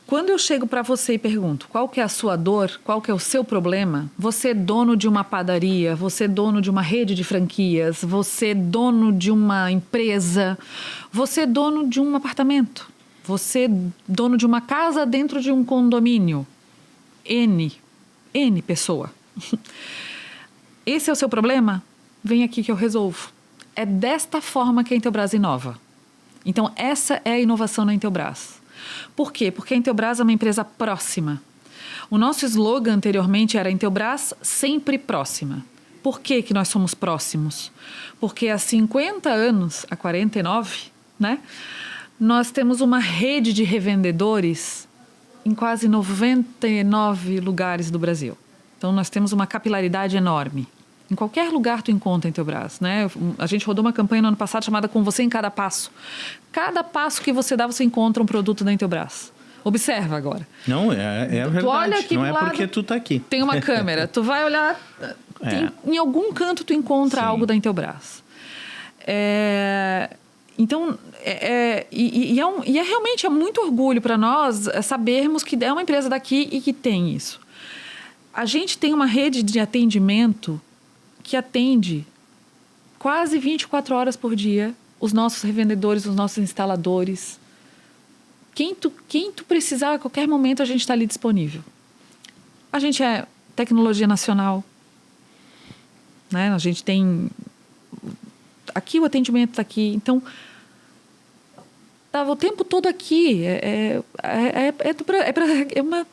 quando eu chego para você e pergunto qual que é a sua dor, qual que é o seu problema, você é dono de uma padaria, você é dono de uma rede de franquias, você é dono de uma empresa, você é dono de um apartamento, você é dono de uma casa dentro de um condomínio. N pessoa. Esse é o seu problema? Vem aqui que eu resolvo. É desta forma que a Intelbras inova. Então, essa é a inovação na Intelbras. Por quê? Porque a Intelbras é uma empresa próxima. O nosso slogan anteriormente era Intelbras sempre próxima. Por que nós somos próximos? Porque há 50 anos, há 49, né? Nós temos uma rede de revendedores em quase 99 lugares do Brasil. Então, nós temos uma capilaridade enorme. Em qualquer lugar tu encontra a Intelbras, né? A gente rodou uma campanha no ano passado chamada Com Você em Cada Passo. Cada passo que você dá, você encontra um produto da Intelbras. Observa agora. Não, é verdade. Tu olha aqui não é lado, porque tu tá aqui. Tem uma câmera. Tu vai olhar... em algum canto tu encontra algo da Intelbras. Então, realmente é muito orgulho para nós sabermos que é uma empresa daqui e que tem isso. A gente tem uma rede de atendimento que atende quase 24 horas por dia os nossos revendedores, os nossos instaladores. Quem tu precisar, a qualquer momento a gente está ali disponível. A gente é tecnologia nacional, né? A gente tem... Aqui o atendimento está aqui. Então, estava o tempo todo aqui. É uma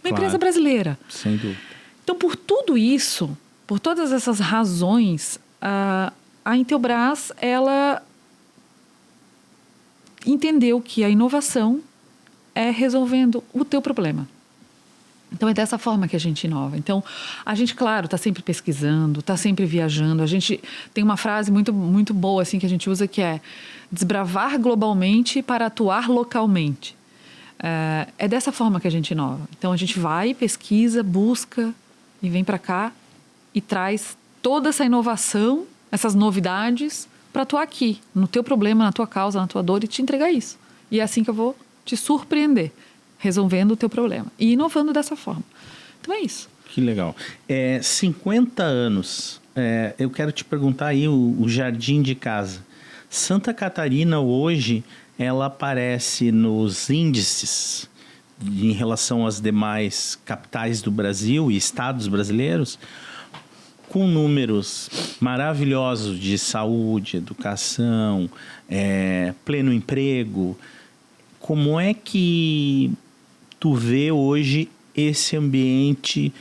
empresa brasileira. Sem dúvida. Então, por tudo isso, por todas essas razões, a Intelbras, ela entendeu que a inovação é resolvendo o teu problema. Então, é dessa forma que a gente inova. Então, a gente, claro, está sempre pesquisando, está sempre viajando. A gente tem uma frase muito, muito boa assim, que a gente usa, que é desbravar globalmente para atuar localmente. É dessa forma que a gente inova. Então, a gente vai, pesquisa, busca e vem para cá e traz toda essa inovação, essas novidades, para atuar aqui, no teu problema, na tua causa, na tua dor e te entregar isso. E é assim que eu vou te surpreender, resolvendo o teu problema e inovando dessa forma. Então é isso. Que legal. 50 anos, eu quero te perguntar aí o jardim de casa. Santa Catarina hoje, ela aparece nos índices em relação às demais capitais do Brasil e estados brasileiros, com números maravilhosos de saúde, educação, pleno emprego. Como é que tu vê hoje esse ambiente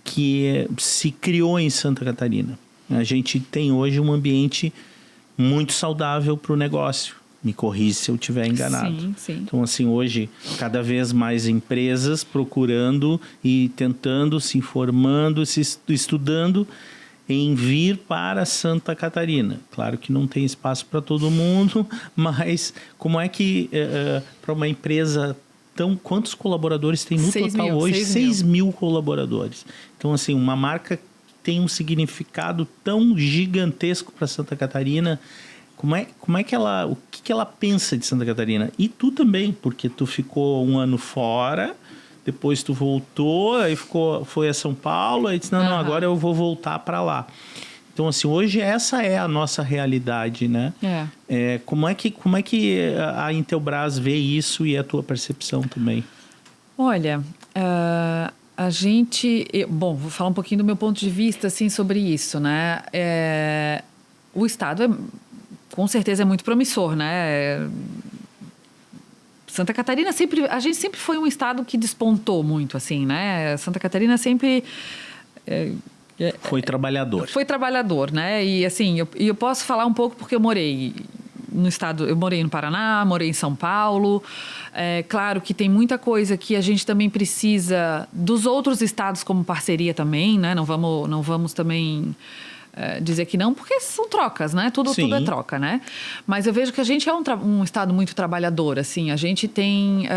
que se criou em Santa Catarina? A gente tem hoje um ambiente muito saudável para o negócio. Me corrija se eu estiver enganado. Sim, sim. Então, assim, hoje, cada vez mais empresas procurando e tentando, se informando, se estudando em vir para Santa Catarina. Claro que não tem espaço para todo mundo, mas como é que, para uma empresa tão... Quantos colaboradores tem no total hoje? 6 mil colaboradores. Então, assim, uma marca que tem um significado tão gigantesco para Santa Catarina. Como é que ela... O que ela pensa de Santa Catarina? E tu também, porque tu ficou um ano fora... Depois tu voltou, aí foi a São Paulo, aí disse, não, agora eu vou voltar para lá. Então, assim, hoje essa é a nossa realidade, né? Como é que a Intelbras vê isso e a tua percepção também? Olha, a gente... Bom, vou falar um pouquinho do meu ponto de vista, assim, sobre isso, né? O Estado, com certeza, é muito promissor, né? Santa Catarina a gente sempre foi um estado que despontou muito, assim, né? Santa Catarina sempre... Foi trabalhador. Foi trabalhador, né? E, assim, eu posso falar um pouco porque eu morei no estado... Eu morei no Paraná, morei em São Paulo. Claro que tem muita coisa que a gente também precisa dos outros estados como parceria também, né? Não vamos também... dizer que não, porque são trocas, né? Tudo é troca, né? Mas eu vejo que a gente é um estado muito trabalhador, assim. A gente tem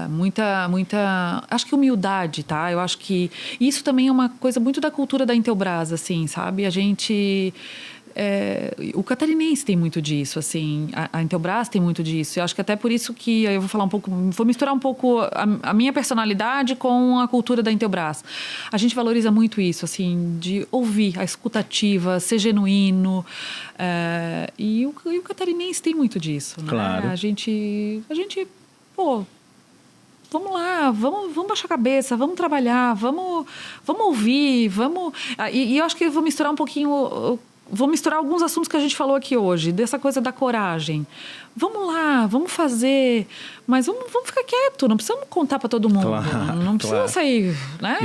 muita... Acho que humildade, tá? Eu acho que isso também é uma coisa muito da cultura da Intelbras, assim, sabe? A gente... o catarinense tem muito disso, assim, a Intelbras tem muito disso. Eu acho que até por isso que eu vou falar um pouco, vou misturar um pouco a minha personalidade com a cultura da Intelbras. A gente valoriza muito isso, assim, de ouvir, a escutativa, ser genuíno. E o catarinense tem muito disso, né? Claro. A gente, pô, vamos lá, vamos baixar a cabeça, vamos trabalhar, vamos ouvir, vamos... E eu acho que eu vou misturar um pouquinho... Vou misturar alguns assuntos que a gente falou aqui hoje, dessa coisa da coragem. Vamos lá, vamos fazer, mas vamos ficar quieto, não precisamos contar para todo mundo. Claro, não precisa sair, né?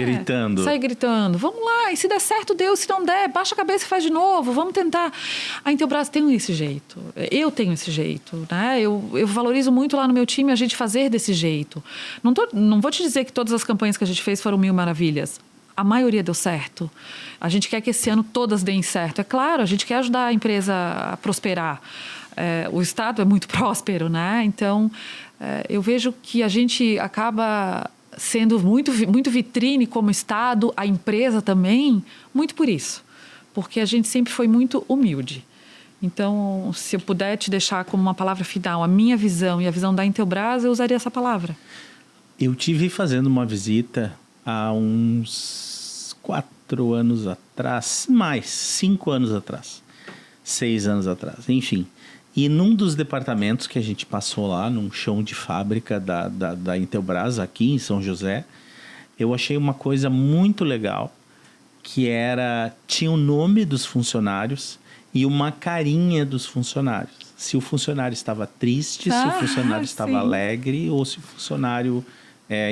Sair gritando. Vamos lá, e se der certo, deu, se não der, baixa a cabeça e faz de novo, vamos tentar. A Intelbras tem esse jeito, eu tenho esse jeito, né? Eu valorizo muito lá no meu time a gente fazer desse jeito. Não vou te dizer que todas as campanhas que a gente fez foram mil maravilhas. A maioria deu certo. A gente quer que esse ano todas deem certo. É claro, a gente quer ajudar a empresa a prosperar. O Estado é muito próspero, né? Então, eu vejo que a gente acaba sendo muito vitrine como Estado, a empresa também, muito por isso. Porque a gente sempre foi muito humilde. Então, se eu puder te deixar como uma palavra final, a minha visão e a visão da Intelbras, eu usaria essa palavra. Eu tive fazendo uma visita há uns 4 anos atrás, mais 5 anos atrás, 6 anos atrás, enfim. E num dos departamentos que a gente passou lá, num chão de fábrica da Intelbras, aqui em São José, eu achei uma coisa muito legal, que tinha o nome dos funcionários e uma carinha dos funcionários. Se o funcionário estava triste, se o funcionário estava alegre, ou se o funcionário...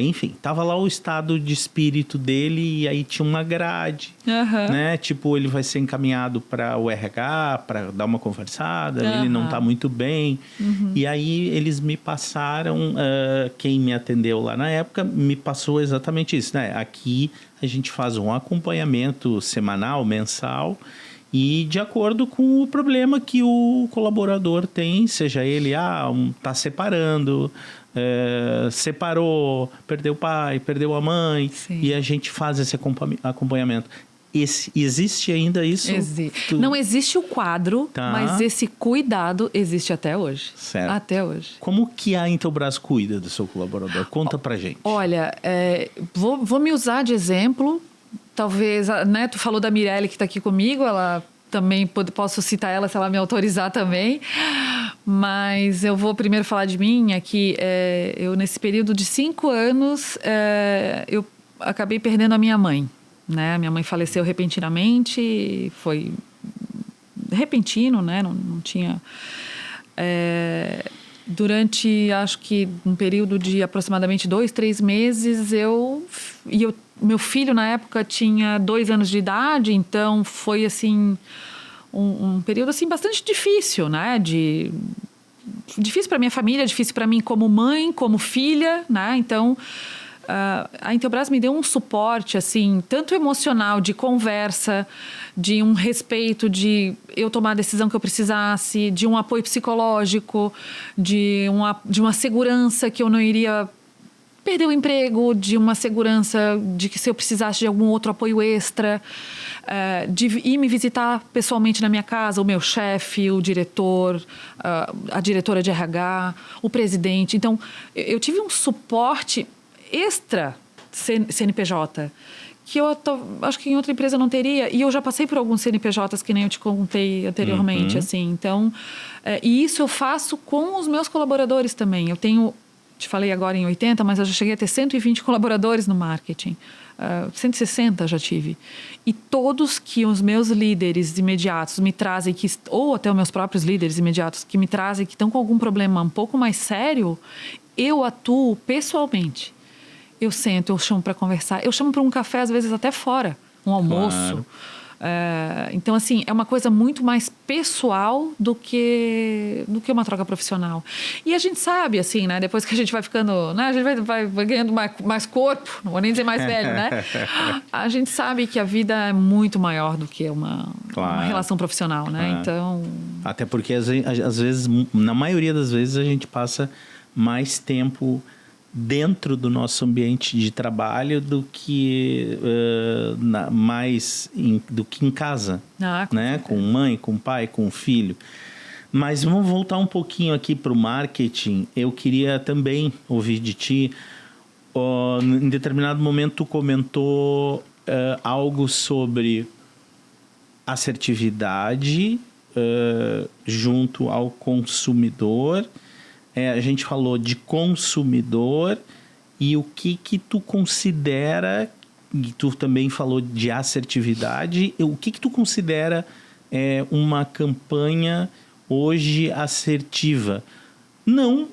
enfim, tava lá o estado de espírito dele e aí tinha uma grade, né? Tipo, ele vai ser encaminhado para o RH para dar uma conversada, ele não tá muito bem. E aí eles me passaram, quem me atendeu lá na época, me passou exatamente isso, né? Aqui a gente faz um acompanhamento semanal, mensal, e de acordo com o problema que o colaborador tem, seja ele, tá separando... separou, perdeu o pai, perdeu a mãe. Sim. E a gente faz esse acompanhamento. Existe ainda isso? Existe. Não existe o quadro, mas esse cuidado existe até hoje. Certo. Até hoje. Como que a Intelbras cuida do seu colaborador? Conta pra gente. Olha, vou me usar de exemplo. Talvez, né, tu falou da Mirelle que está aqui comigo, ela também posso citar ela se ela me autorizar também. Mas eu vou primeiro falar de mim, é que eu, nesse período de 5 anos, eu acabei perdendo a minha mãe, né? Minha mãe faleceu repentinamente, foi repentino, né? Não tinha... durante, acho que um período de aproximadamente 2, 3 meses, meu filho, na época, tinha 2 anos de idade, então foi, assim... Um período assim bastante difícil, né? Difícil para minha família, difícil para mim como mãe, como filha, né? Então a Intelbras me deu um suporte assim, tanto emocional, de conversa, de um respeito, de eu tomar a decisão que eu precisasse, de um apoio psicológico, de uma segurança que eu não iria perder o emprego, de uma segurança de que se eu precisasse de algum outro apoio extra, de ir me visitar pessoalmente na minha casa, o meu chefe, o diretor, a diretora de RH, o presidente. Então, eu tive um suporte extra CNPJ, que eu acho que em outra empresa não teria. E eu já passei por alguns CNPJs que nem eu te contei anteriormente. Assim. Então, e isso eu faço com os meus colaboradores também. Eu tenho... Te falei agora em 80, mas eu já cheguei a ter 120 colaboradores no marketing. 160 já tive. E todos que os meus líderes imediatos me trazem, ou até os meus próprios líderes imediatos que me trazem, que estão com algum problema um pouco mais sério, eu atuo pessoalmente. Eu sento, eu chamo para conversar. Eu chamo para um café, às vezes até fora. Um almoço. Claro. Então, assim, é uma coisa muito mais pessoal do que uma troca profissional. E a gente sabe, assim, né? Depois que a gente vai ficando... Né, a gente vai ganhando mais corpo, não vou nem dizer mais velho, né? A gente sabe que a vida é muito maior do que uma relação profissional, né? Então... Até porque, às vezes, na maioria das vezes, a gente passa mais tempo dentro do nosso ambiente de trabalho do que do que em casa, né? Com mãe, com pai, com filho. Mas vamos voltar um pouquinho aqui para o marketing. Eu queria também ouvir de ti. Em determinado momento tu comentou algo sobre assertividade junto ao consumidor. A gente falou de consumidor e o que tu considera, e tu também falou de assertividade, o que tu considera uma campanha hoje assertiva? Não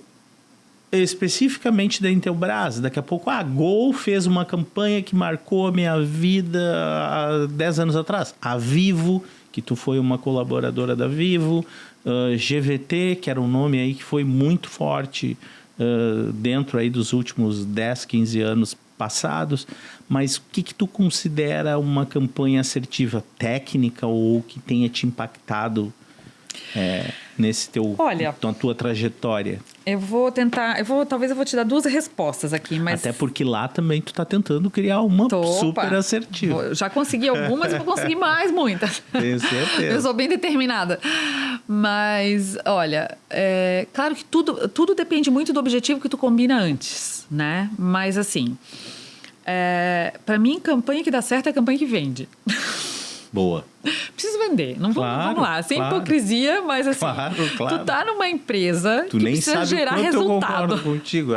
especificamente da Intelbras. Daqui a pouco a Gol fez uma campanha que marcou a minha vida há 10 anos atrás. A Vivo, que tu foi uma colaboradora da Vivo, GVT, que era um nome aí que foi muito forte dentro aí dos últimos 10, 15 anos passados. Mas o que tu considera uma campanha assertiva técnica ou que tenha te impactado nesse na tua trajetória? Talvez eu vou te dar 2 respostas aqui, mas... Até porque lá também tu tá tentando criar uma super assertiva. Já consegui algumas e vou conseguir mais muitas. Tenho certeza. Eu sou bem determinada. Mas, olha, claro que tudo depende muito do objetivo que tu combina antes, né? Mas, assim, para mim, campanha que dá certo é a campanha que vende. Boa. Preciso vender. Vamos lá. Sem hipocrisia, mas assim, tu tá numa empresa tu que nem precisa sabe gerar resultado. Eu concordo contigo.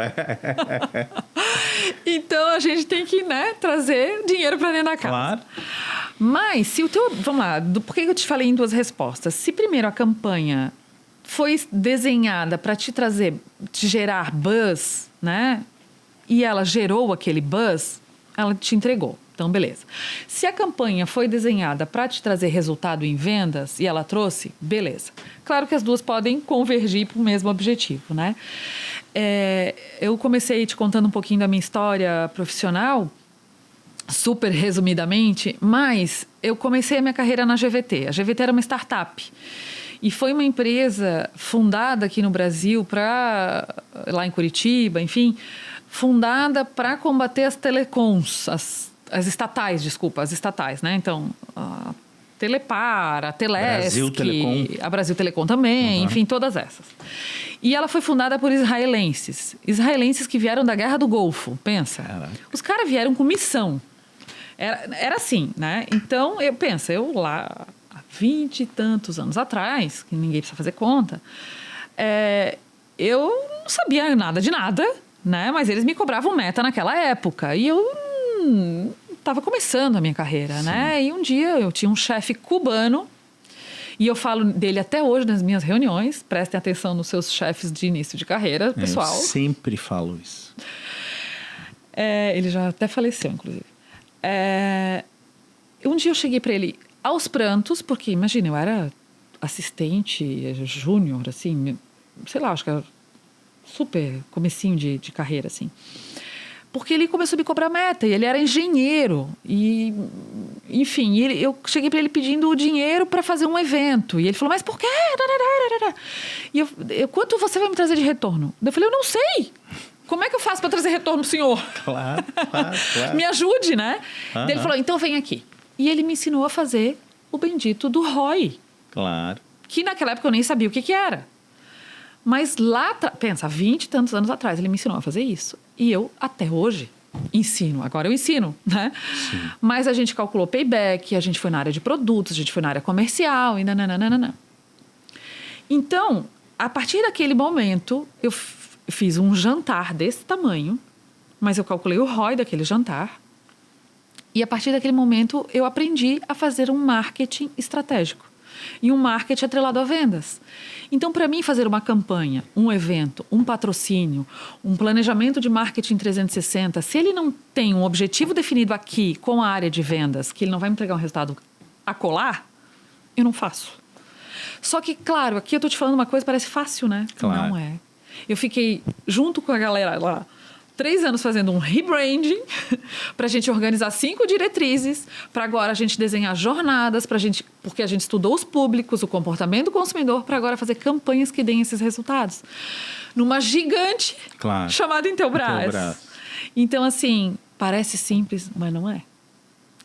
Então, a gente tem que, trazer dinheiro para dentro da casa. Claro. Mas, se o teu... Vamos lá. Por que eu te falei em 2 respostas? Se primeiro a campanha foi desenhada para te gerar buzz, né? E ela gerou aquele buzz, ela te entregou. Então, beleza. Se a campanha foi desenhada para te trazer resultado em vendas e ela trouxe, beleza. Claro que as duas podem convergir para o mesmo objetivo, né? Eu comecei te contando um pouquinho da minha história profissional, super resumidamente, mas eu comecei a minha carreira na GVT. A GVT era uma startup. E foi uma empresa fundada aqui no Brasil, lá em Curitiba, enfim, fundada para combater as telecoms, as estatais, né? Então, a Telepar, a Telesc, a Brasil Telecom também, enfim, todas essas. E ela foi fundada por israelenses que vieram da Guerra do Golfo, pensa. Caraca. Os caras vieram com missão. Era assim, né? Então, eu lá, há 20 e tantos anos atrás, que ninguém precisa fazer conta, eu não sabia nada de nada, né? Mas eles me cobravam meta naquela época. E eu estava começando a minha carreira, né? E um dia eu tinha um chefe cubano, e eu falo dele até hoje nas minhas reuniões. Prestem atenção nos seus chefes de início de carreira, pessoal. Eu sempre falo isso. Ele já até faleceu, inclusive. Um dia eu cheguei para ele aos prantos, porque, imagina, eu era assistente júnior, assim, sei lá, acho que era super comecinho de carreira, assim. Porque ele começou a me cobrar meta, e ele era engenheiro. E, enfim, eu cheguei para ele pedindo o dinheiro para fazer um evento. E ele falou, mas por quê? E quanto você vai me trazer de retorno? Eu falei, eu não sei. Como é que eu faço para trazer retorno pro senhor? Claro. Me ajude, né? Daí ele falou, então vem aqui. E ele me ensinou a fazer o bendito do ROI. Claro. Que naquela época eu nem sabia o que era. Mas lá, pensa, há 20 e tantos anos atrás, ele me ensinou a fazer isso. E eu, até hoje, ensino. Agora eu ensino, né? Sim. Mas a gente calculou payback, a gente foi na área de produtos, a gente foi na área comercial e nananana. Então, a partir daquele momento, eu fiz um jantar desse tamanho, mas eu calculei o ROI daquele jantar. E a partir daquele momento, eu aprendi a fazer um marketing estratégico. E um marketing atrelado a vendas. Então, para mim, fazer uma campanha, um evento, um patrocínio, um planejamento de marketing 360, se ele não tem um objetivo definido aqui com a área de vendas, que ele não vai me entregar um resultado a colar, eu não faço. Só que, claro, aqui eu estou te falando uma coisa que parece fácil, né? Claro. Não é. Eu fiquei junto com a galera lá 3 anos fazendo um rebranding para a gente organizar 5 diretrizes, para agora a gente desenhar jornadas, porque a gente estudou os públicos, o comportamento do consumidor, para agora fazer campanhas que deem esses resultados. Numa gigante chamada Intelbras. Então, assim, parece simples, mas não é.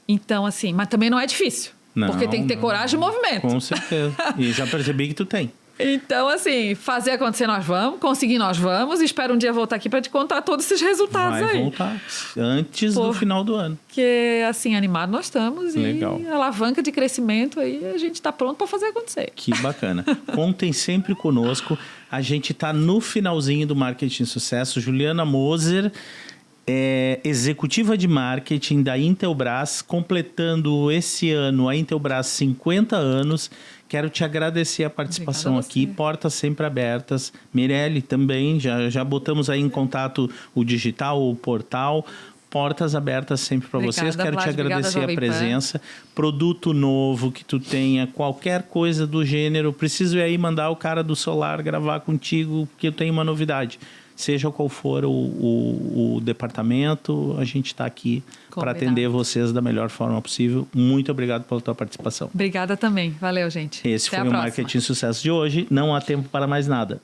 Então, assim, mas também não é difícil. Porque tem que ter coragem e movimento. Com certeza. E já percebi que tu tem. Então, assim, fazer acontecer nós vamos, conseguir nós vamos, e espero um dia voltar aqui para te contar todos esses resultados aí. Vai voltar antes do final do ano. Porque, assim, animado nós estamos. Legal. E alavanca de crescimento aí, a gente está pronto para fazer acontecer. Que bacana. Contem sempre conosco. A gente está no finalzinho do Marketing Sucesso. Juliana Moser, executiva de marketing da Intelbras, completando esse ano a Intelbras 50 anos. Quero te agradecer a participação aqui, portas sempre abertas. Mirelle também, já botamos aí em contato o digital, o portal. Portas abertas sempre para vocês. Quero te agradecer a presença. Produto novo que tu tenha, qualquer coisa do gênero. Preciso ir aí mandar o cara do Solar gravar contigo, porque eu tenho uma novidade. Seja qual for o departamento, a gente está aqui para atender vocês da melhor forma possível. Muito obrigado pela tua participação. Obrigada também. Valeu, gente. Esse foi o Marketing Sucesso de hoje. Não há tempo para mais nada.